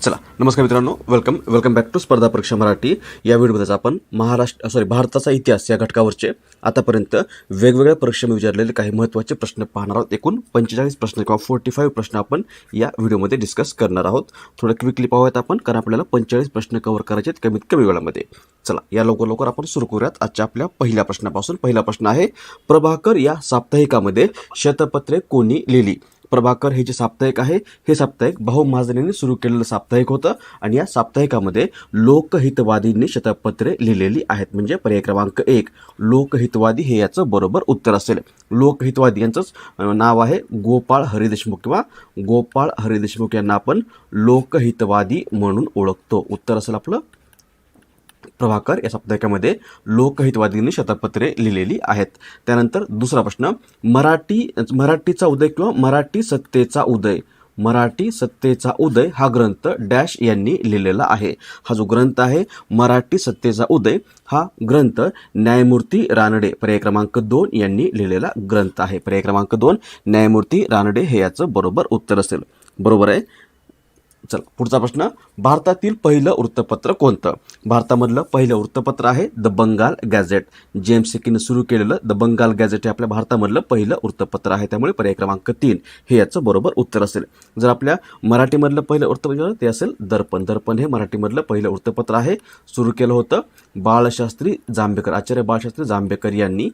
चला नमस्कार मित्रांनो, वेलकम बॅक टू स्पर्धा परीक्षा मराठी. या व्हिडिओमध्ये आपण भारताचा इतिहास या घटकावरचे आतापर्यंत वेगवेगळ्या परीक्षेमध्ये विचारलेले काही महत्त्वाचे प्रश्न पाहणार आहोत. एकूण 45 प्रश्न किंवा 45 प्रश्न आपण या व्हिडिओमध्ये डिस्कस करणार आहोत. थोडं क्विकली पाहूयात आपण, कारण आपल्याला 45 प्रश्न कव्हर करायचे आहेत कमीत कमी वेळामध्ये. चला या लवकर आपण सुरू करूयात आजच्या आपल्या पहिल्या प्रश्नापासून. पहिला प्रश्न आहे, प्रभाकर या साप्ताहिकामध्ये शतपत्रे कोणी लिहिली? प्रभाकर हे जे साप्ताहिक आहे, हे साप्ताहिक भाऊ महाजनांनी सुरू केलेलं साप्ताहिक होतं आणि या साप्ताहिकामध्ये लोकहितवादींनी शतपत्रे लिहिलेली आहेत. म्हणजे पर्याय क्रमांक 1 लोकहितवादी हे याचं बरोबर उत्तर असेल. लोकहितवादी यांचंच नाव आहे गोपाळ हरी देशमुख, किंवा गोपाळ हरी देशमुख यांना आपण लोकहितवादी म्हणून ओळखतो. उत्तर असेल आपलं प्रभाकर या साप्ताहिकामध्ये लोकहितवादींनी शतपत्रे लिहिलेली आहेत. त्यानंतर दुसरा प्रश्न, मराठीचा उदय किंवा मराठी सत्तेचा उदय हा ग्रंथ डॅश यांनी लिहिलेला आहे. हा जो ग्रंथ आहे मराठी सत्तेचा उदय, हा ग्रंथ न्यायमूर्ती रानडे पर्याय क्रमांक 2 यांनी लिहिलेला ग्रंथ आहे. पर्याय क्रमांक 2 न्यायमूर्ती रानडे हे याचं बरोबर उत्तर असेल. बरोबर आहे. चला पुढचा प्रश्न, भारतातील पहिलं वृत्तपत्र कोणतं? भारतामधलं पहिलं वृत्तपत्र आहे द बंगाल गॅझेट. जेम्स हेकीने सुरू केलेलं द बंगाल गॅझेट हे आपल्या भारतामधलं पहिलं वृत्तपत्र आहे. त्यामुळे पर्याय क्रमांक 3 हे याचं बरोबर उत्तर असेल. जर आपल्या मराठीमधलं पहिलं वृत्तपत्र ते असेल दर्पण. दर्पण हे मराठीमधलं पहिलं वृत्तपत्र आहे. सुरू केलं होतं बाळशास्त्री जांभेकर, आचार्य बाळशास्त्री जांभेकर यांनी.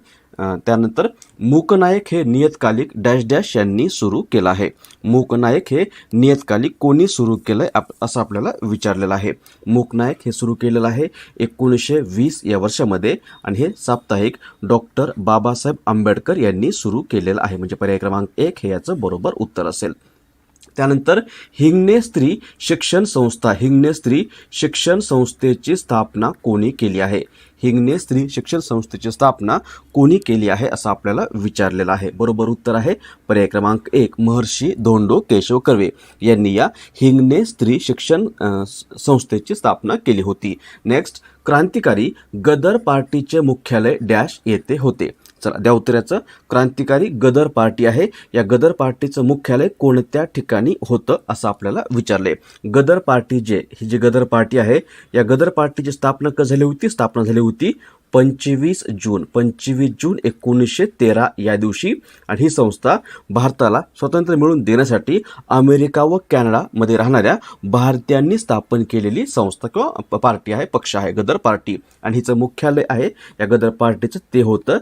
त्यानंतर मूकनायक हे नियतकालिक डॅश डॅश यांनी सुरू केलं आहे. मूकनायक हे नियतकालिक कोणी सुरू केलंय असं आपल्याला विचारलेलं आहे. मूकनायक हे सुरू केलेलं आहे 1920 या वर्षामध्ये आणि हे साप्ताहिक डॉक्टर बाबासाहेब आंबेडकर यांनी सुरू केलेलं आहे. म्हणजे पर्याय क्रमांक 1 हे याचं बरोबर उत्तर असेल. त्यानंतर हिंगणे स्त्री शिक्षण संस्थेची स्थापना कोणी केली आहे? हिंगणे स्त्री शिक्षण संस्थेची स्थापना कोणी केली आहे असं आपल्याला विचारलेलं आहे. बरोबर उत्तर आहे पर्याय क्रमांक 1 महर्षी धोंडो केशव कर्वे यांनी या हिंगणे स्त्री शिक्षण संस्थेची स्थापना केली होती. नेक्स्ट, क्रांतिकारी गदर पार्टीचे मुख्यालय डॅश येथे होते. चला द्या उत्तराचं. क्रांतिकारी गदर पार्टी आहे, या गदर पार्टीचं मुख्यालय कोणत्या ठिकाणी होतं असं आपल्याला विचारले. गदर पार्टी ही जी गदर पार्टी आहे, या गदर पार्टीची स्थापना कधी झाली होती? स्थापना झाली होती 25 जून 1913 या दिवशी. आणि ही संस्था भारताला स्वातंत्र्य मिळवून देण्यासाठी अमेरिका व कॅनडामध्ये राहणाऱ्या भारतीयांनी स्थापन केलेली संस्था किंवा पार्टी आहे, पक्ष आहे गदर पार्टी. आणि हिचं मुख्यालय आहे या गदर पार्टीचं ते होतं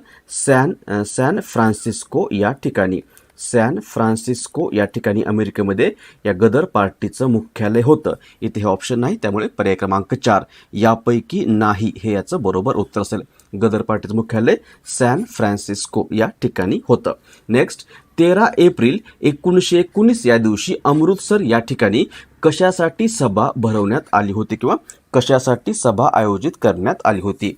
सॅन फ्रान्सिस्को या ठिकाणी. सॅन फ्रान्सिस्को या ठिकाणी अमेरिकेमध्ये या गदर पार्टीचं मुख्यालय होतं. इथे हे ऑप्शन नाही, त्यामुळे पर्याय क्रमांक 4 यापैकी नाही हे याचं बरोबर उत्तर असेल. गदर पार्टीचं मुख्यालय सॅन फ्रान्सिस्को या ठिकाणी होतं. नेक्स्ट, 13 एप्रिल 1919 या दिवशी अमृतसर या ठिकाणी कशासाठी सभा भरवण्यात आली होती किंवा कशासाठी सभा आयोजित करण्यात आली होती?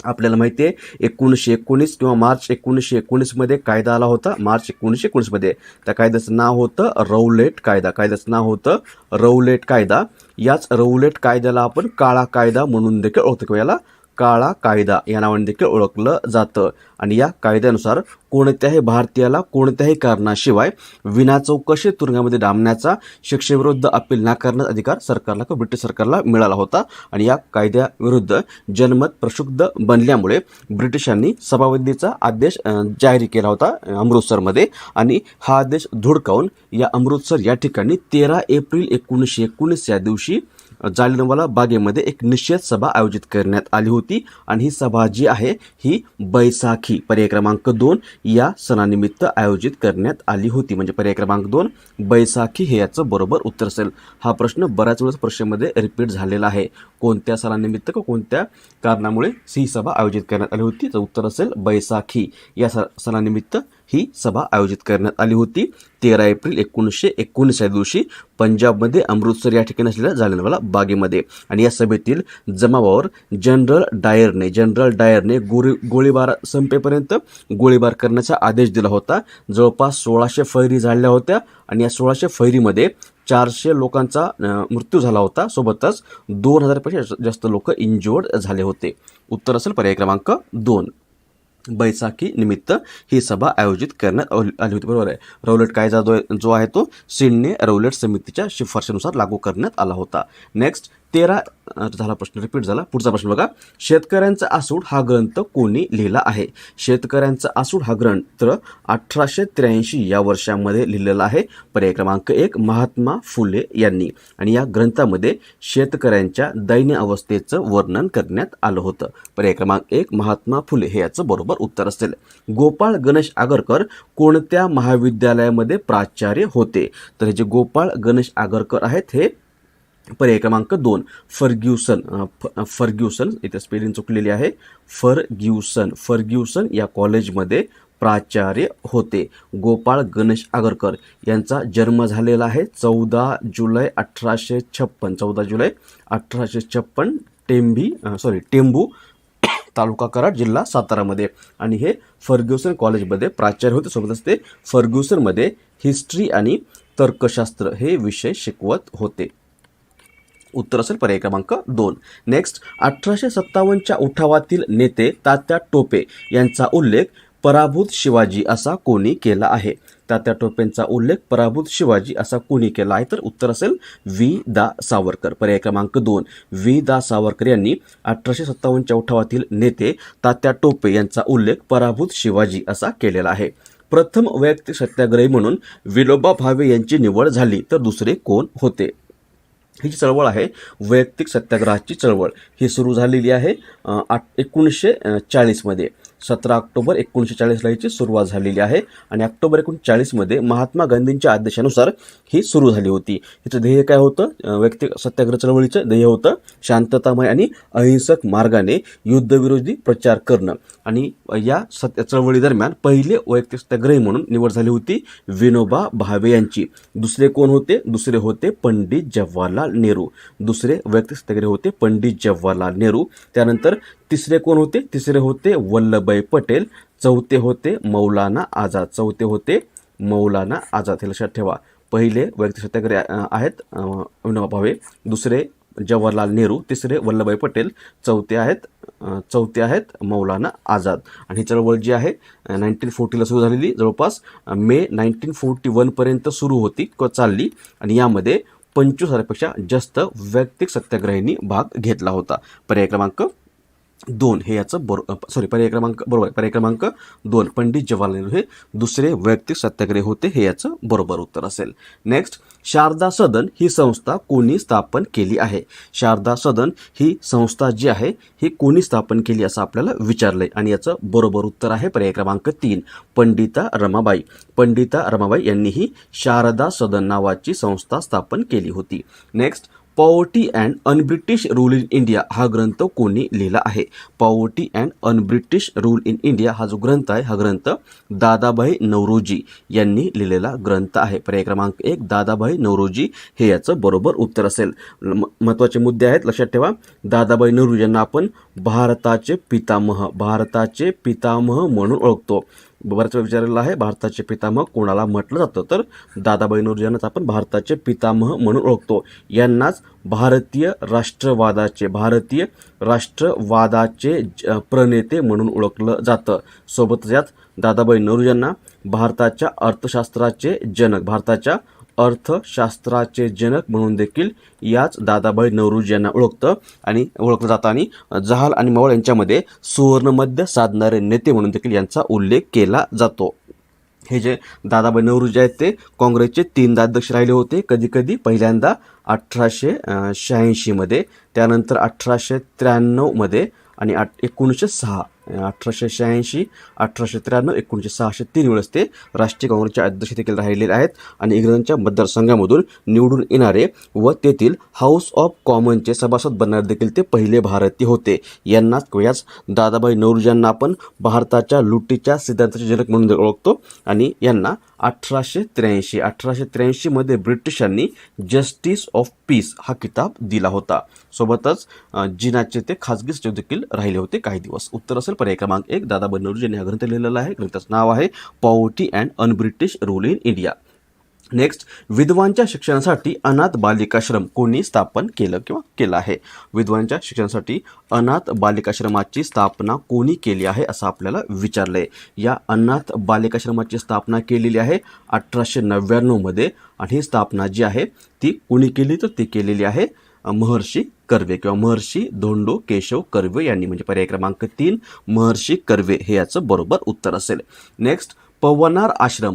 आपल्याला माहिती आहे 1919 किंवा मार्च 1919 मध्ये कायदा आला होता. मार्च 1919 मध्ये त्या कायद्याचं नाव होतं रौलेट कायदा. याच रौलेट कायद्याला आपण काळा कायदा म्हणून देखील ओळखतो, किंवा याला काळा कायदा या नावाने देखील ओळखलं जातं. आणि या कायद्यानुसार कोणत्याही भारतीयाला कोणत्याही कारणाशिवाय विना चौकशी तुरुंगामध्ये डांबण्याचा, शिक्षेविरुद्ध अपील नाकारण्याचा अधिकार सरकारला किंवा ब्रिटिश सरकारला मिळाला होता. आणि या कायद्याविरुद्ध जनमत प्रक्षुब्ध बनल्यामुळे ब्रिटिशांनी सभाबंदीचा आदेश जारी केला होता अमृतसरमध्ये. आणि हा आदेश धुडकावून या अमृतसर या ठिकाणी 13 एप्रिल 1919 या दिवशी जालियनवाला बागेमध्ये एक निषेध सभा आयोजित करण्यात आली होती. आणि ही सभा जी आहे ही बैसाखी पर्याय क्रमांक 2 या सणानिमित्त आयोजित करण्यात आली होती. म्हणजे पर्याय क्रमांक 2 बैसाखी हे याचं बरोबर उत्तर असेल. हा प्रश्न बऱ्याच वेळेस परीक्षेमध्ये रिपीट झालेला आहे. कोणत्या सणानिमित्त किंवा कोणत्या कारणामुळे ही सभा आयोजित करण्यात आली होती? तर उत्तर असेल बैसाखी या सणानिमित्त ही सभा आयोजित करण्यात आली होती 13 एप्रिल 1919 या दिवशी पंजाबमध्ये अमृतसर या ठिकाणी असलेल्या जालियनवाला बागेमध्ये. आणि या सभेतील जमावावर जनरल डायरने गोळीबार संपेपर्यंत गोळीबार करण्याचा आदेश दिला होता. जवळपास 1600 फैरी झाल्या होत्या आणि या 1600 फैरीमध्ये 400 लोकांचा मृत्यू झाला होता. सोबतच 2000 पेक्षा जास्त लोक इंज्युअर्ड झाले होते. उत्तर असेल पर्याय क्रमांक 2. बैसाखी निमित्त ही सभा आयोजित करण्यात आली होती. बरोबर आहे. रौलट कायदा जो आहे तो सिडनी रौलट समितीच्या शिफारशीनुसार लागू करण्यात आला होता. नेक्स्ट 13 झाला प्रश्न, रिपीट झाला. पुढचा प्रश्न बघा. शेतकऱ्यांचा आसूड हा ग्रंथ कोणी लिहिला आहे? शेतकऱ्यांचा आसूड हा ग्रंथ 1883 या वर्षामध्ये लिहिलेला आहे. पर्याय क्रमांक 1 महात्मा फुले यांनी. आणि या ग्रंथामध्ये शेतकऱ्यांच्या दैन्य अवस्थेचं वर्णन करण्यात आलं होतं. पर्याय क्रमांक 1 महात्मा फुले हे याचं बरोबर उत्तर असेल. गोपाळ गणेश आगरकर कोणत्या महाविद्यालयामध्ये प्राचार्य होते? तर हे जे गोपाळ गणेश आगरकर आहेत हे पर्याय क्रमांक 2 फर्ग्युसन इथे स्पेलिंग चुकलेली आहे. फर्ग्युसन या कॉलेजमध्ये प्राचार्य होते. गोपाळ गणेश आगरकर यांचा जन्म झालेला आहे 14 जुलै 1856 टेंबू तालुका कराड जिल्हा सातारामध्ये. आणि हे फर्ग्युसन कॉलेजमध्ये प्राचार्य होते. सोबतच ते फर्ग्युसनमध्ये हिस्ट्री आणि तर्कशास्त्र हे विषय शिकवत होते. उत्तर असेल पर्याय क्रमांक 2. नेक्स्ट 1857च्या उठावातील नेते तात्या टोपे यांचा उल्लेख पराभूत शिवाजी असा कोणी केला आहे? तात्या टोपेंचा उल्लेख पराभूत शिवाजी असा कोणी केला आहे? तर उत्तर असेल वी दा सावरकर. पर्याय क्रमांक 2 वी दा सावरकर यांनी 1857च्या उठावातील नेते तात्या टोपे यांचा उल्लेख पराभूत शिवाजी असा केलेला आहे. प्रथम वैयक्तिक सत्याग्रही म्हणून विनोबा भावे यांची निवड झाली तर दुसरे कोण होते? ही जी चळवळ आहे वैयक्तिक सत्याग्रहाची चळवळ ही सुरू झालेली आहे 1940मध्ये. 17 ऑक्टोबर 1940ला हिची सुरुवात झालेली आहे. आणि ऑक्टोबर 1940मध्ये महात्मा गांधींच्या आदेशानुसार ही सुरू झाली होती. हिचं ध्येय काय होतं? वैयक्तिक सत्याग्रह चळवळीचं ध्येय होतं शांततामय आणि अहिंसक मार्गाने युद्धविरोधी प्रचार करणं. आणि या चळवळी दरम्यान पहिले वैयक्तिक सत्याग्रही म्हणून निवड झाली होती विनोबा भावे यांची. दुसरे कोण होते? दुसरे होते पंडित जवाहरलाल नेहरू. दुसरे वैयक्तिक सत्याग्रही होते पंडित जवाहरलाल नेहरू. त्यानंतर तिसरे कोण होते? तिसरे होते वल्लभभाई पटेल. चौथे होते मौलाना आझाद. हे लक्षात ठेवा. पहिले वैयक्तिक सत्याग्रही आहेत विनोबा भावे, दुसरे जवाहरलाल नेहरू, तिसरे वल्लभभाई पटेल, चौथे आहेत मौलाना आझाद. आणि ही चळवळ जी आहे 1940ला सुरू झालेली, जवळपास मे 1941पर्यंत सुरू होती चालली. आणि यामध्ये 25,000पेक्षा जास्त वैयक्तिक सत्याग्रहींनी भाग घेतला होता. पर्याय क्रमांक 2 हे याचं पर्याय क्रमांक 2 पंडित जवाहरलाल नेहरू हे दुसरे वैयक्तिक सत्याग्रही होते हे याचं बरोबर उत्तर असेल. नेक्स्ट शारदा सदन ही संस्था कोणी स्थापन केली आहे? शारदा सदन ही संस्था जी आहे ही कोणी स्थापन केली असं आपल्याला विचारलंय. आणि याचं बरोबर उत्तर आहे पर्याय क्रमांक 3 पंडिता रमाबाई यांनी ही शारदा सदन नावाची संस्था स्थापन केली होती. Next poverty and un-British rule in India हा ग्रंथ कोणी लिहिला आहे? Poverty and un-British rule in India हा जो ग्रंथ आहे हा ग्रंथ दादाभाई नौरोजी यांनी लिहिलेला ग्रंथ आहे. पर्याय क्रमांक 1 दादाभाई नौरोजी हे याचं बरोबर उत्तर असेल. महत्त्वाचे मुद्दे आहेत लक्षात ठेवा. दादाभाई नौरोजी यांना आपण भारताचे पितामह म्हणून ओळखतो. बऱ्याच वेळा विचारलेला आहे भारताचे पितामह कोणाला म्हटलं जातं? तर दादाभाई नौरोजी यांनाच आपण भारताचे पितामह म्हणून ओळखतो. यांनाच भारतीय राष्ट्रवादाचे प्रणेते म्हणून ओळखलं जातं. सोबतच यात दादाभाई नौरोजी यांना भारताच्या अर्थशास्त्राचे जनक म्हणून देखील याच दादाभाई नौरोजी यांना ओळखलं जातं. आणि जहाल आणि मवाळ यांच्यामध्ये सुवर्णमध्य साधणारे नेते म्हणून देखील यांचा उल्लेख केला जातो. हे जे दादाभाई नौरोजी आहेत ते काँग्रेसचे 3दा अध्यक्ष राहिले होते. कधी पहिल्यांदा 1886मध्ये, त्यानंतर 1893मध्ये आणि 1906. 1886, 1893, 1906 असे 3 वेळेस ते राष्ट्रीय काँग्रेसचे अध्यक्ष देखील राहिलेले आहेत. आणि इंग्लंडच्या मतदारसंघामधून निवडून येणारे व तेथील हाऊस ऑफ कॉमनचे सभासद बनणारे देखील ते पहिले भारतीय होते. याच दादाभाई नौरोजी यांना आपण भारताच्या लुटीच्या सिद्धांताचे जनक म्हणून ओळखतो. आणि यांना 1883मध्ये ब्रिटिशांनी जस्टिस ऑफ पीस हा किताब दिला होता. सोबतच जिनाचे ते खाजगी सचिव देखील राहिले होते काही दिवस. उत्तर असेल पर्याय क्रमांक 1 दादाभाई नौरोजी यांनी हा ग्रंथ लिहिलेला आहे. ग्रंथाचं नाव आहे poverty and un-British rule in India. Next, विधवांच्या शिक्षणासाठी अनाथ बालिकाश्रम कोणी स्थापन केलं किंवा केलं आहे? विधवांच्या शिक्षणासाठी अनाथ बालिकाश्रमाची स्थापना कोणी केली आहे असं आपल्याला विचारलंय. या अनाथ बालिकाश्रमाची स्थापना केलेली आहे 1899 मध्ये, आणि ही स्थापना जी आहे ती कोणी केली, तर ती केलेली आहे महर्षी कर्वे किंवा महर्षी धोंडो केशव कर्वे यांनी. म्हणजे पर्याय क्रमांक 3 महर्षी कर्वे हे याचं बरोबर उत्तर असेल. नेक्स्ट, पवनार आश्रम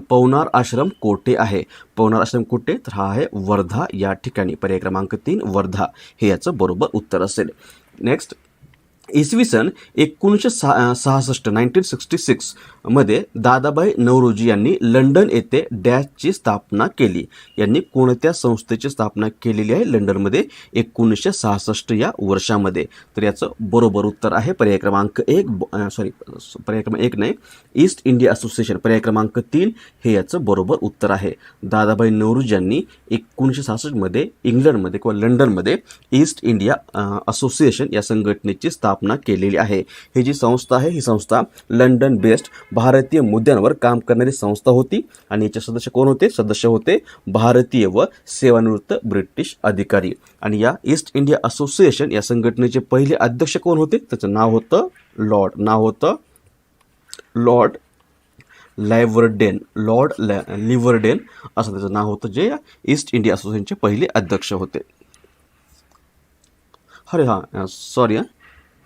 कोठे आहे? पवनार आश्रम कुठे? तर हा आहे वर्धा या ठिकाणी. पर्याय क्रमांक 3 वर्धा हे याचं बरोबर उत्तर असेल. नेक्स्ट, इसवी सन 1966 मध्ये दादाभाई नौरोजी यांनी लंडन येथे डॅशची स्थापना केली. यांनी कोणत्या संस्थेची स्थापना केलेली आहे लंडनमध्ये 1966 या वर्षामध्ये? तर याचं बरोबर उत्तर आहे पर्याय क्रमांक 1 पर्याय क्रमांक 1 नाही, ईस्ट इंडिया असोसिएशन. पर्याय क्रमांक 3 हे याचं बरोबर उत्तर आहे. दादाभाई नौरोजी यांनी 1966 मध्ये इंग्लंडमध्ये किंवा लंडनमध्ये ईस्ट इंडिया असोसिएशन या संघटनेची स्थापना केलेली आहे. ही जी संस्था आहे ही संस्था लंडन बेस्ड भारतीय मुद्द्यांवर काम करणारी संस्था होती, आणि याचे सदस्य कोण होते? सदस्य होते भारतीय व सेवानिवृत्त ब्रिटिश अधिकारी. आणि या ईस्ट इंडिया असोसिएशन या संघटनेचे पहिले अध्यक्ष कोण होते? त्याचं नाव होतं लॉर्ड लिव्हरडेन असं त्याचं नाव होतं, जे ईस्ट इंडिया असोसिएशनचे पहिले अध्यक्ष होते.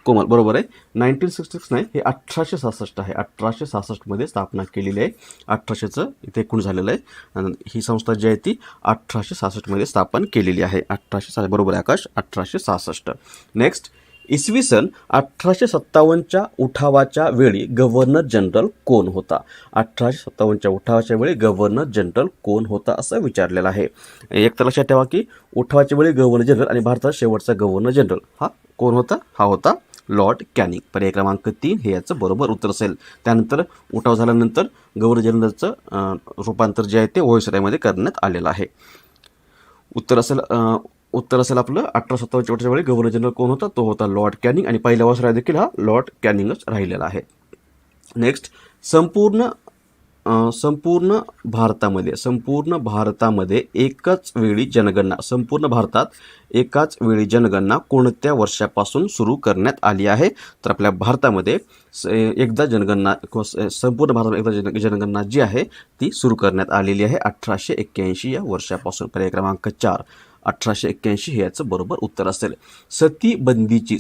कोमल बरोबर आहे. 1966 नाही, हे 1866 आहे. 1866 मध्ये स्थापना केलेली आहे. 1800चं इथे एकूण झालेलं आहे, आणि ही संस्था जी आहे ती 1866 मध्ये स्थापन केलेली आहे. 1866 बरोबर आहे आकाश, 1866. नेक्स्ट, इसवी सन 1857च्या उठावाच्या वेळी गव्हर्नर जनरल कोण होता? 1857च्या उठावाच्या वेळी गव्हर्नर जनरल कोण होता असं विचारलेलं आहे. एक तर लक्षात ठेवा की उठावाच्या वेळी गव्हर्नर जनरल आणि भारताचा शेवटचा गव्हर्नर जनरल हा कोण होता? हा होता लॉर्ड कॅनिंग. पर्याय क्रमांक 3 हे याचं बरोबर उत्तर असेल. त्यानंतर उठाव झाल्यानंतर गव्हर्नर जनरलचं रूपांतर जे आहे ते व्हॉइसरॉयमध्ये करण्यात आलेलं आहे. उत्तर असेल आपलं 1857च्या वेळी गव्हर्नर जनरल कोण होता? तो होता लॉर्ड कॅनिंग, आणि पहिला व्हॉइसरॉय देखील हा लॉर्ड कॅनिंगच राहिलेला आहे. नेक्स्ट, संपूर्ण भारतामध्ये एकाच वेळी जनगणना कोणत्या वर्षापासून सुरू करण्यात आली आहे? तर आपल्या भारतामध्ये एकदा जनगणना संपूर्ण भारतामध्ये एकदा जनगणना जी आहे ती सुरू करण्यात आलेली आहे 1881 या वर्षापासून. पर्याय क्रमांक 4 1881 हे याचं बरोबर उत्तर असेल. सतीबंदीची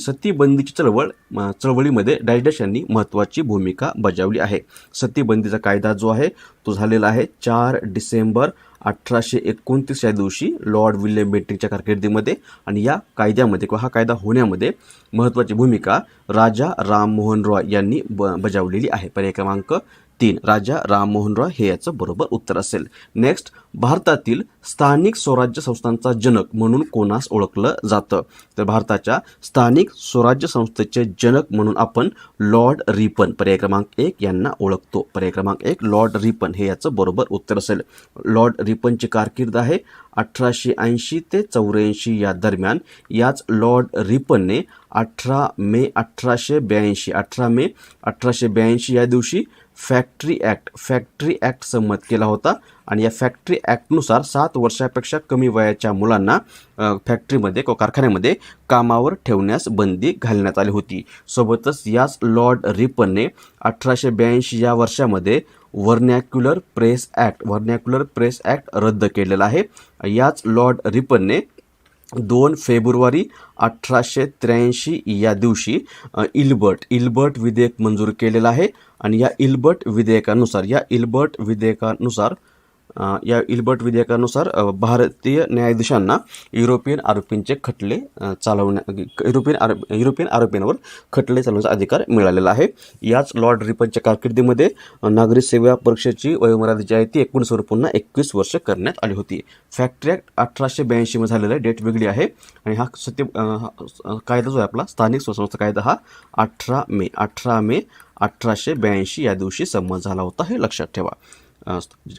चळवळीमध्ये डॅश यांनी महत्त्वाची भूमिका बजावली आहे. सतीबंदीचा कायदा जो आहे तो झालेला आहे 4 डिसेंबर 1829 या दिवशी लॉर्ड विल्यम बेंटिंकच्या कारकिर्दीमध्ये, आणि या कायद्यामध्ये किंवा हा कायदा होण्यामध्ये महत्त्वाची भूमिका राजा राममोहन रॉय यांनी बजावलेली आहे. पर्याय क्रमांक 3 राजा राममोहन रॉय हे याचं बरोबर उत्तर असेल. नेक्स्ट, भारतातील स्थानिक स्वराज्य संस्थांचा जनक म्हणून कोणास ओळखलं जातं? तर भारताच्या स्थानिक स्वराज्य संस्थेचे जनक म्हणून आपण लॉर्ड रिपन पर्याय क्रमांक 1 यांना ओळखतो. पर्याय क्रमांक 1 लॉर्ड रिपन हे याचं बरोबर उत्तर असेल. लॉर्ड रिपनची कारकीर्द आहे 1880 ते 84 या दरम्यान. याच लॉर्ड रिपनने 18 मे 1882 या दिवशी फॅक्टरी ॲक्ट संमत केला होता, आणि या फॅक्टरी ॲक्टनुसार 7 वर्षापेक्षा कमी वयाच्या मुलांना फॅक्टरीमध्ये किंवा कारखान्यामध्ये कामावर ठेवण्यास बंदी घालण्यात आली होती. सोबतच याच लॉर्ड रिपनने 1882 या वर्षामध्ये व्हर्नॅक्युलर प्रेस ॲक्ट रद्द केलेला आहे. याच लॉर्ड रिपनने 2 फेब्रुवारी 1883 या दिवशी इल्बर्ट विधेयक मंजूर केलेलं आहे, आणि या इल्बर्ट विधेयकानुसार भारतीय न्यायाधीशांना युरोपियन आरोपींवर खटले चालवण्याचा अधिकार मिळालेला आहे. याच लॉर्ड रिपनच्या कारकिर्दीमध्ये नागरिक सेवा परीक्षेची वयोमर्यादा जी आहे ती 19 वर पुन्हा 21 वर्ष करण्यात आली होती. फॅक्टरी ॲक्ट 1882 मध्ये झालेला आहे, डेट वेगळी आहे, आणि हा कायदा जो आहे आपला स्थानिक स्वसंस्था कायदा हा 18 मे 1882 या दिवशी संमत झाला होता. हे लक्षात ठेवा.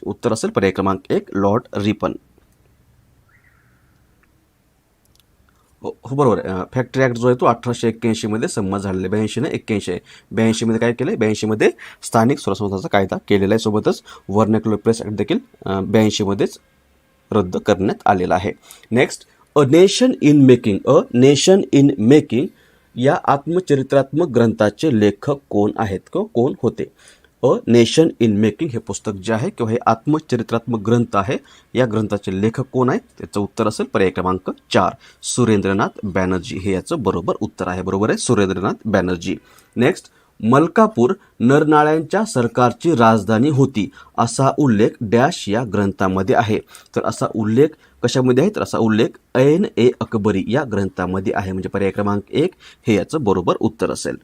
उत्तर असेल पर्याय क्रमांक 1 लॉर्ड रिपन. हो बरोबर आहे. फॅक्टरी ॲक्ट जो आहे तो 1881 मध्ये संमत झालेला आहे. 82 नाही 81 आहे. 82 मध्ये काय केलं? 82 मध्ये स्थानिक स्वराज्य संस्थांचा कायदा केलेला आहे. सोबतच व्हर्नॅक्युलर प्रेस ॲक्ट देखील 82 मध्येच रद्द करण्यात आलेला आहे. Next, a nation in making, a nation in making या आत्मचरित्रात्मक ग्रंथाचे लेखक कोण आहेत किंवा कोण होते? अ नेशन इन मेकिंग हे पुस्तक जे आहे किंवा हे आत्मचरित्रात्मक ग्रंथ आहे, या ग्रंथाचे लेखक कोण आहेत? त्याचं उत्तर असेल पर्याय क्रमांक 4 सुरेंद्रनाथ बॅनर्जी, हे याचं बरोबर उत्तर आहे. बरोबर आहे, सुरेंद्रनाथ बॅनर्जी. नेक्स्ट, मलकापूर नरनाळ्यांच्या सरकारची राजधानी होती असा उल्लेख डॅश या ग्रंथामध्ये आहे. तर असा उल्लेख कशामध्ये आहे? तर असा उल्लेख ऐन ए अकबरी या ग्रंथामध्ये आहे. म्हणजे पर्याय क्रमांक 1 हे याचं बरोबर उत्तर असेल.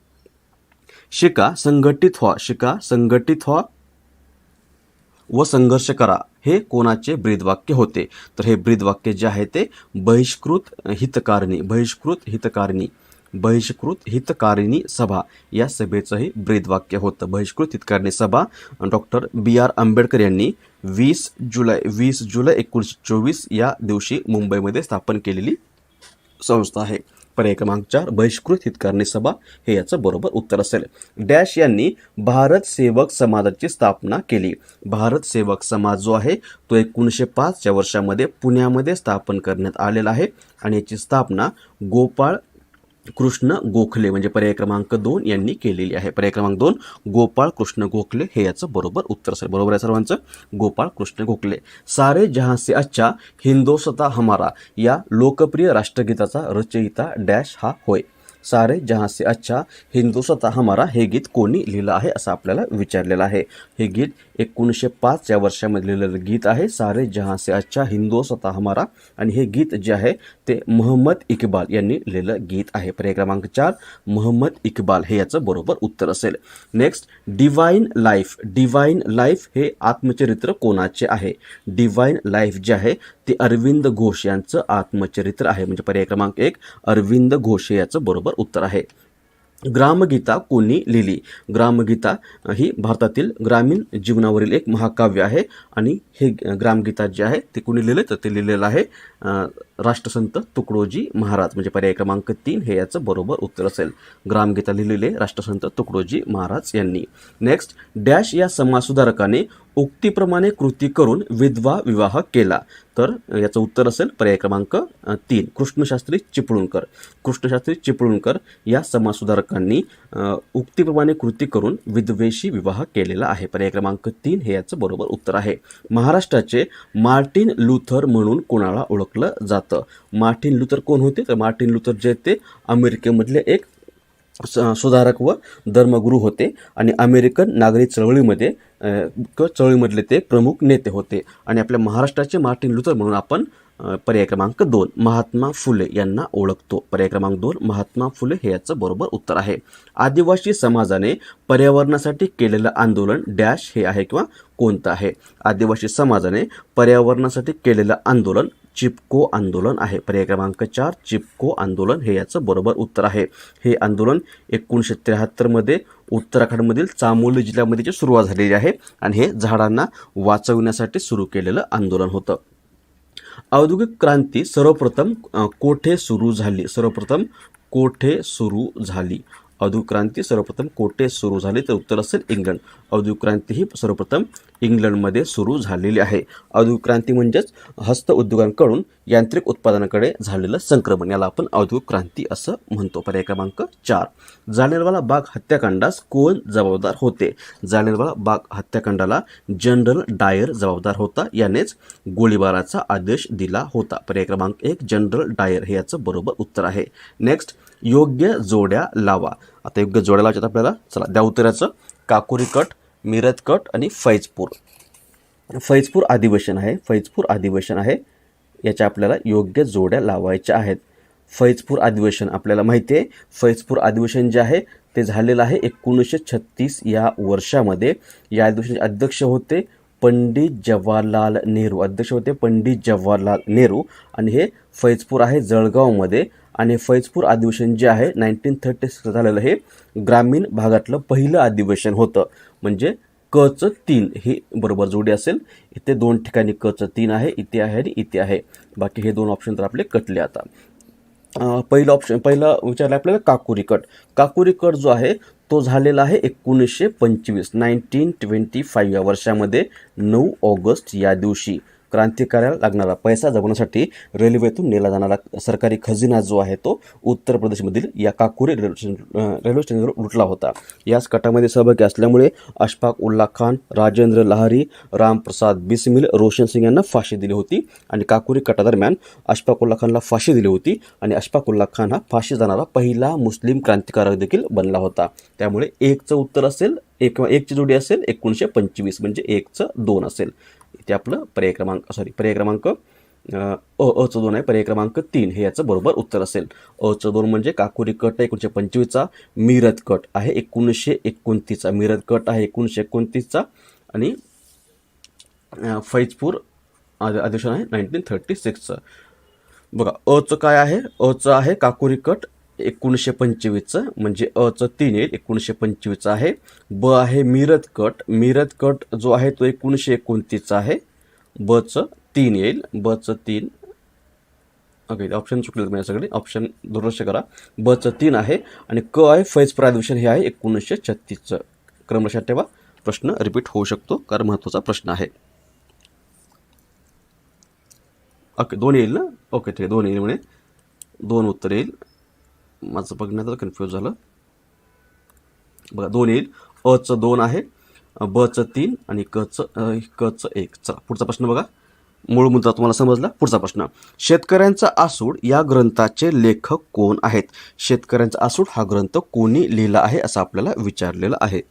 शिका संघटित व्हा, शिका संघटित व्हा व संघर्ष करा हे कोणाचे ब्रीदवाक्य होते? तर हे ब्रीदवाक्य जे आहे ते बहिष्कृत हितकारिणी, बहिष्कृत हितकारिणी सभा या सभेचंही ब्रीदवाक्य होतं. बहिष्कृत हितकारिणी सभा डॉक्टर B.R. आंबेडकर यांनी 20 जुलै 1924 या दिवशी मुंबईमध्ये स्थापन केलेली संस्था आहे. पर्याय क्रमांक 4 बहिष्कृत हितकारिणी सभा हे याचं बरोबर उत्तर असेल. डॅश यांनी भारत सेवक समाजाची स्थापना केली. भारत सेवक समाज जो आहे तो 1905 च्या वर्षामध्ये पुण्यामध्ये स्थापन करण्यात आलेला आहे आणि याची स्थापना गोपाळ कृष्ण गोखले म्हणजे पर्याय क्रमांक 2 यांनी केलेली आहे. पर्याय क्रमांक 2 गोपाळ कृष्ण गोखले हे याचं बरोबर उत्तर असेल. बरोबर आहे सर्वांचं, गोपाळ कृष्ण गोखले. सारे जहां से अच्छा हिंदोस्तां हमारा या लोकप्रिय राष्ट्रगीताचा रचयिता डॅश हा होय. सारे जहां से अच्छा हिंदोस्तां हमारा हे गीत कोणी लिहिलं आहे असं आपल्याला विचारलेलं आहे. हे गीत 1905 या वर्षामध्ये लिहिलेलं गीत आहे, सारे जहां से अच्छा हिंदोस्तां हमारा, आणि हे गीत जे आहे ते मोहम्मद इक्बाल यांनी लिहिलेलं गीत आहे. पर्याय क्रमांक 4 मोहम्मद इक्बाल हे याचं बरोबर उत्तर असेल. नेक्स्ट, डिवाइन लाईफ हे आत्मचरित्र कोणाचे आहे? डिवाइन लाईफ जे आहे ते अरविंद घोष यांचं आत्मचरित्र आहे. म्हणजे पर्याय क्रमांक 1 अरविंद घोष हे याचं बरोबर उत्तर आहे. ग्रामगीता कोणी लिहिली? ग्रामगीता ही भारतातील ग्रामीण जीवनावरील एक महाकाव्य आहे आणि हे ग्रामगीता जे आहे ते कोणी लिहिलं? तर ते लिहिलेलं आहे राष्ट्रसंत तुकडोजी महाराज. म्हणजे पर्याय क्रमांक 3 हे याचं बरोबर उत्तर असेल. ग्रामगीता लिहिलेले राष्ट्रसंत तुकडोजी महाराज यांनी. नेक्स्ट, डॅश या समाजसुधारकाने उक्तीप्रमाणे कृती करून विधवा विवाह केला. तर याचं उत्तर असेल पर्याय क्रमांक 3 कृष्णशास्त्री चिपळूणकर. कृष्णशास्त्री चिपळूणकर या समाजसुधारकांनी उक्तीप्रमाणे कृती करून विधवेशी विवाह केलेला आहे. पर्याय क्रमांक 3 हे याचं बरोबर उत्तर आहे. महाराष्ट्राचे मार्टिन लुथर म्हणून कोणाला ओळखलं जातं? मार्टिन लुथर कोण होते? तर मार्टिन लुथर जे ते अमेरिकेमधले एक सुधारक व धर्मगुरू होते आणि अमेरिकन नागरी चळवळीमधले ते प्रमुख नेते होते. आणि आपल्या महाराष्ट्राचे मार्टिन लुथर म्हणून आपण पर्याय क्रमांक 2 महात्मा फुले यांना ओळखतो. पर्याय क्रमांक 2 महात्मा फुले हे याचं बरोबर उत्तर आहे. आदिवासी समाजाने पर्यावरणासाठी केलेलं आंदोलन डॅश हे आहे किंवा कोणतं आहे? आदिवासी समाजाने पर्यावरणासाठी केलेलं आंदोलन चिपको आंदोलन आहे. पर्याय क्रमांक 4 चिपको आंदोलन हे याचं बरोबर उत्तर आहे. हे आंदोलन 1973 मध्ये उत्तराखंडमधील चामोली जिल्ह्यामध्ये सुरुवात झालेली आहे आणि हे झाडांना वाचवण्यासाठी सुरू केलेलं आंदोलन होतं. औद्योगिक क्रांती सर्वप्रथम कोठे सुरू झाली? सर्वप्रथम कोठे सुरू झाली? औद्योगिक क्रांती सर्वप्रथम कोठे सुरू झाली? तर उत्तर असेल इंग्लंड. औद्योगिक क्रांती ही सर्वप्रथम इंग्लंडमध्ये सुरू झालेली आहे. औद्योगिक क्रांती म्हणजेच हस्तउद्योगांकडून यांत्रिक उत्पादनाकडे झालेलं संक्रमण, याला आपण औद्योगिक क्रांती असं म्हणतो. पर्याय क्रमांक 4 जालियनवाला बाग हत्याकांडास कोण जबाबदार होते? जालियनवाला बाग हत्याकांडाला जनरल डायर जबाबदार होता. यानेच गोळीबाराचा आदेश दिला होता. पर्याय क्रमांक 1 जनरल डायर हे याचं बरोबर उत्तर आहे. नेक्स्ट, योग्य जोड्या लावा. आता योग्य जोड्या लावायच्यात आपल्याला. चला द्या उत्तराचं. काकोरी कट, मिरज कट आणि फैजपूर अधिवेशन आहे. याच्या आपल्याला योग्य जोड्या लावायच्या आहेत. फैजपूर अधिवेशन आपल्याला माहिती आहे. फैजपूर अधिवेशन जे आहे ते झालेलं आहे 1936 या वर्षामध्ये. या अधिवेशनाचे अध्यक्ष होते पंडित जवाहरलाल नेहरू आणि हे फैजपूर आहे जळगावमध्ये. आणि फैजपूर अधिवेशन जे आहे 1936 झालेलं हे ग्रामीण भागातलं पहिलं अधिवेशन होतं. म्हणजे कचं 3 ही बरोबर जोडी असेल. इथे 2 ठिकाणी कचं 3 आहे, इथे आहे आणि इथे आहे. बाकी हे 2 ऑप्शन तर आपले कटले. आता पहिलं विचारलं आपल्याला काकोरी कट जो आहे तो झालेला आहे 1925 या वर्षामध्ये 9 ऑगस्ट या दिवशी. क्रांतिकार्याला लागणारा पैसा जगवण्यासाठी रेल्वेतून नेला जाणारा सरकारी खजिना जो आहे तो उत्तर प्रदेशमधील या काकोरी रेल्वे स्टेशनवर लुटला होता. याच कटामध्ये सहभागी असल्यामुळे अशफाक उल्ला खान, राजेंद्र लाहारी, रामप्रसाद बिस्मिल, रोशन सिंग यांना फाशी दिली होती आणि काकोरी कटादरम्यान अशफाक उल्ला खानला फाशी दिली होती आणि अशफाक उल्ला खान हा फाशी जाणारा पहिला मुस्लिम क्रांतिकारक देखील बनला होता. त्यामुळे एकचं उत्तर असेल, एकची जोडी असेल 1925 म्हणजे 1चं 2 असेल. इथे आपलं पर्याय क्रमांक अचं 2 आहे. पर्याय क्रमांक 3 हे याचं बरोबर उत्तर असेल. अचं 2 म्हणजे काकोरी कट 1925चा, मीरत कट आहे 1929चा, मीरत कट आहे 1929चा आणि फैजपूर अधिवेशन आहे 1936चं. बघा अचं काय आहे, अचं आहे काकोरी कट 1925चं म्हणजे अचं 3 येईल 1925चं आहे. ब आहे मीरत कट जो आहे तो 1929चा आहे. बचं 3 येईल, बचं 3. ओके, ऑप्शन चुकले तुम्ही सगळे, ऑप्शन दुर्लक्ष करा. बचं 3 आहे आणि क आहे फैजपूर अधिवेशन हे आहे 1936चं. क्रम लक्षात ठेवा, प्रश्न रिपीट होऊ शकतो कारण महत्त्वाचा प्रश्न आहे. ओके 2 येईल ना, ओके ठीक आहे 2 येईल, म्हणजे 2 उत्तर येईल. माझं बघण्यात कन्फ्यूज झालं. बघा 2 येईल. अचं 2 आहे, बचं 3 आणि कचं 1. चला पुढचा प्रश्न बघा, मूळ मुद्दा तुम्हाला समजला. पुढचा प्रश्न, शेतकऱ्यांचा आसूड या ग्रंथाचे लेखक कोण आहेत? शेतकऱ्यांचा आसूड हा ग्रंथ कोणी लिहिला आहे असं आपल्याला विचारलेलं आहे.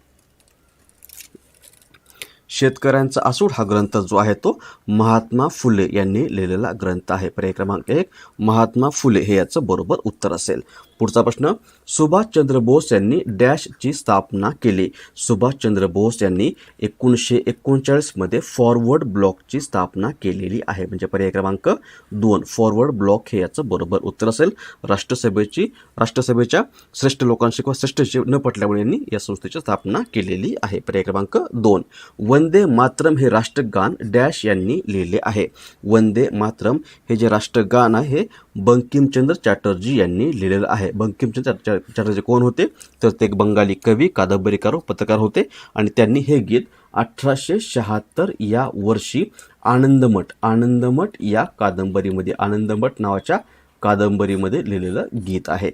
शेतकऱ्यांचा आसूड हा ग्रंथ जो आहे तो महात्मा फुले यांनी लिहिलेला ग्रंथ आहे. पर्याय क्रमांक 1 महात्मा फुले हे याचं बरोबर उत्तर असेल. पुढचा प्रश्न, सुभाषचंद्र बोस यांनी डॅशची स्थापना केली? सुभाषचंद्र बोस यांनी 1939 मध्ये फॉरवर्ड ब्लॉकची स्थापना केलेली आहे. म्हणजे पर्याय क्रमांक 2 फॉरवर्ड ब्लॉक हे याचं बरोबर उत्तर असेल. राष्ट्रसभेच्या श्रेष्ठ लोकांशी किंवा श्रेष्ठशी न पटल्यामुळे यांनी या संस्थेची स्थापना केलेली आहे. पर्याय क्रमांक 2 वंदे मातरम हे राष्ट्रगान डॅश यांनी लिहिले आहे? वंदे मातरम हे जे राष्ट्रगान आहे हे बंकिमचंद्र चॅटर्जी यांनी लिहिलेलं आहे. बंकिमचंद्र चॅटर्जी कोण होते? तर ते एक बंगाली कवी, कादंबरीकार, पत्रकार होते आणि त्यांनी हे गीत 1876 या वर्षी आनंदमठ या कादंबरीमध्ये, आनंदमठ नावाच्या कादंबरीमध्ये लिहिलेलं गीत आहे.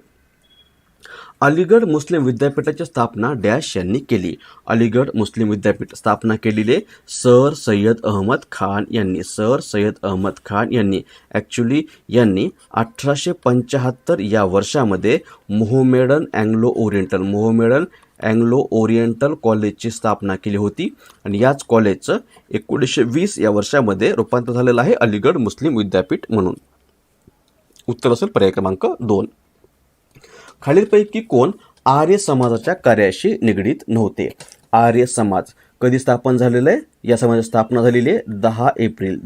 अलीगढ मुस्लिम विद्यापीठाची स्थापना डॅश यांनी केली? अलीगढ मुस्लिम विद्यापीठ स्थापना केलेले सर सय्यद अहमद खान यांनी. सर सय्यद अहमद खान यांनी ॲक्च्युली यांनी 1875 या वर्षामध्ये मोहमेडन अँग्लो ओरिएंटल कॉलेजची स्थापना केली होती आणि याच कॉलेजचं 1920 या वर्षामध्ये रूपांतर झालेलं आहे अलीगढ मुस्लिम विद्यापीठ म्हणून. उत्तर असेल पर्याय क्रमांक 2. खालीलपैकी कोण आर्य समाजाच्या कार्याशी निगडीत नव्हते? आर्य समाज कधी स्थापन झालेलं आहे? या समाजाची स्थापना झालेली आहे 10 एप्रिल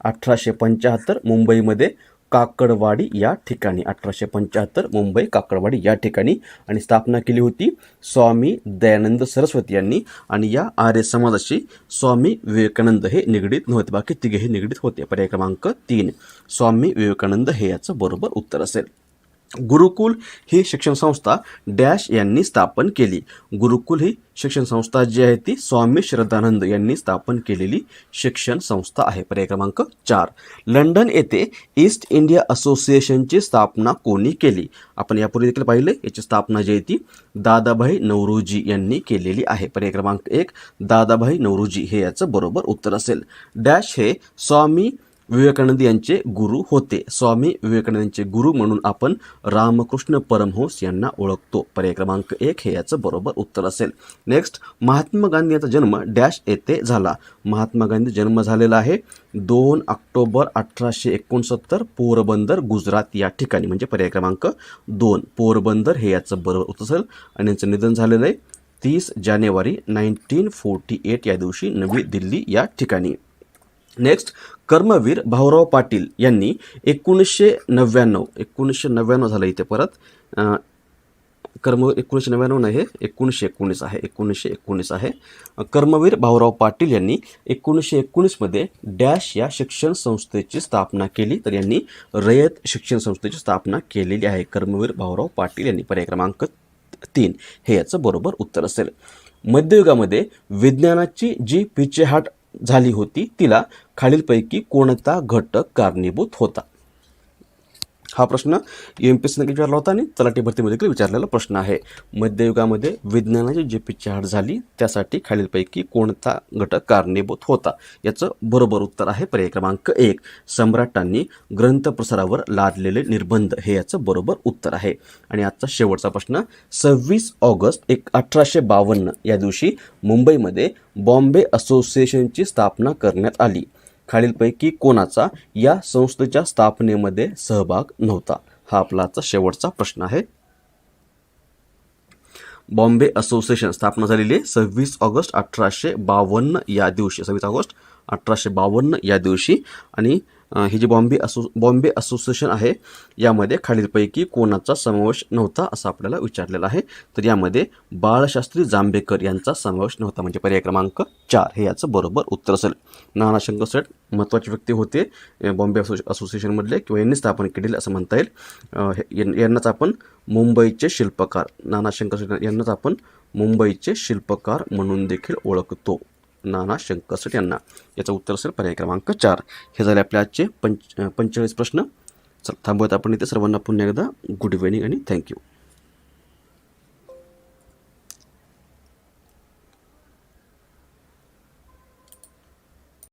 1875 मुंबईमध्ये काकडवाडी या ठिकाणी. 1875 मुंबई काकडवाडी या ठिकाणी आणि स्थापना केली होती स्वामी दयानंद सरस्वती यांनी. आणि या आर्य समाजाशी स्वामी विवेकानंद हे निगडीत नव्हते, बाकी तिघेही निगडीत होते. पर्याय क्रमांक 3 स्वामी विवेकानंद हे याचं बरोबर उत्तर असेल. गुरुकुल ही शिक्षण संस्था डॅश यांनी स्थापन केली? गुरुकुल ही शिक्षण संस्था जी आहे ती स्वामी श्रद्धानंद यांनी स्थापन केलेली शिक्षण संस्था आहे. पर्याय क्रमांक 4 लंडन येथे ईस्ट इंडिया असोसिएशनची स्थापना कोणी केली? आपण यापूर्वी देखील पाहिले, याची स्थापना जी आहे ती दादाभाई नौरोजी यांनी केलेली आहे. पर्याय क्रमांक 1 दादाभाई नौरोजी हे याचं बरोबर उत्तर असेल. डॅश हे स्वामी विवेकानंद यांचे गुरु होते? स्वामी विवेकानंद यांचे गुरु म्हणून आपण रामकृष्ण परमहंस यांना ओळखतो. पर्याय क्रमांक 1 हे याचं बरोबर उत्तर असेल. नेक्स्ट, महात्मा गांधी यांचा जन्म डॅश येथे झाला? महात्मा गांधी जन्म झालेला आहे 2 ऑक्टोबर 1869 पोरबंदर गुजरात या ठिकाणी. म्हणजे पर्याय क्रमांक 2 पोरबंदर हे याचं बरोबर उत्तर असेल. आणि यांचं निधन झालेलं आहे 30 जानेवारी 1948 या दिवशी नवी दिल्ली या ठिकाणी. नेक्स्ट, कर्मवीर भाऊराव पाटील यांनी 1999 झालं इथे परत 1999 नाही, 1919 आहे. 1919 आहे. कर्मवीर भाऊराव पाटील यांनी 1919 मध्ये डॅश या शिक्षण संस्थेची स्थापना केली? तर यांनी रयत शिक्षण संस्थेची स्थापना केलेली आहे कर्मवीर भाऊराव पाटील यांनी. पर्याय क्रमांक 3 हे याचं बरोबर उत्तर असेल. मध्ययुगामध्ये विज्ञानाची जी पिछेहाट झाली होती तिला खालीलपैकी कोणता घटक कारणीभूत होता? हा प्रश्न UMPSC ने विचारला होता आणि तलाठी भरतीमध्ये देखील विचारलेला प्रश्न आहे. मध्ययुगामध्ये विज्ञानाची जी पिछेहाट झाली त्यासाठी खालीलपैकी कोणता घटक कारणीभूत होता? याचं बरोबर उत्तर आहे पर्याय क्रमांक 1, सम्राटांनी ग्रंथ प्रसारावर लादलेले निर्बंध, हे याचं बरोबर उत्तर आहे. आणि आजचा शेवटचा प्रश्न, 26 ऑगस्ट 1852 या दिवशी मुंबईमध्ये बॉम्बे असोसिएशनची स्थापना करण्यात आली. खालीलपैकी कोणाचा या संस्थेच्या स्थापनेमध्ये सहभाग नव्हता? हा आपला आजचा शेवटचा प्रश्न आहे. बॉम्बे असोसिएशन स्थापना झालेली आहे 26 ऑगस्ट 1852 या दिवशी, 26 ऑगस्ट 1852 या दिवशी. आणि ही जी बॉम्बे असोसिएशन आहे यामध्ये खालीलपैकी कोणाचा समावेश नव्हता असं आपल्याला विचारलेलं आहे. तर यामध्ये बाळशास्त्री जांभेकर यांचा समावेश नव्हता, म्हणजे पर्याय क्रमांक 4 हे याचं बरोबर उत्तर असेल. नानाशंकर शेठ महत्त्वाचे व्यक्ती होते बॉम्बे असोसिएशनमधले, किंवा यांनी स्थापन केलेले असं म्हणता येईल. यांनाच आपण मुंबईचे शिल्पकार, नानाशंकर शेठ यांनाच आपण मुंबईचे शिल्पकार म्हणून देखील ओळखतो, नाना शंकर शेठ यांना. याचं उत्तर असेल पर्याय क्रमांक 4. हे झाले आपल्या आजचे 45 प्रश्न. थांबवत आपण इथे. सर्वांना पुन्हा एकदा गुड इव्हिनिंग आणि थँक्यू.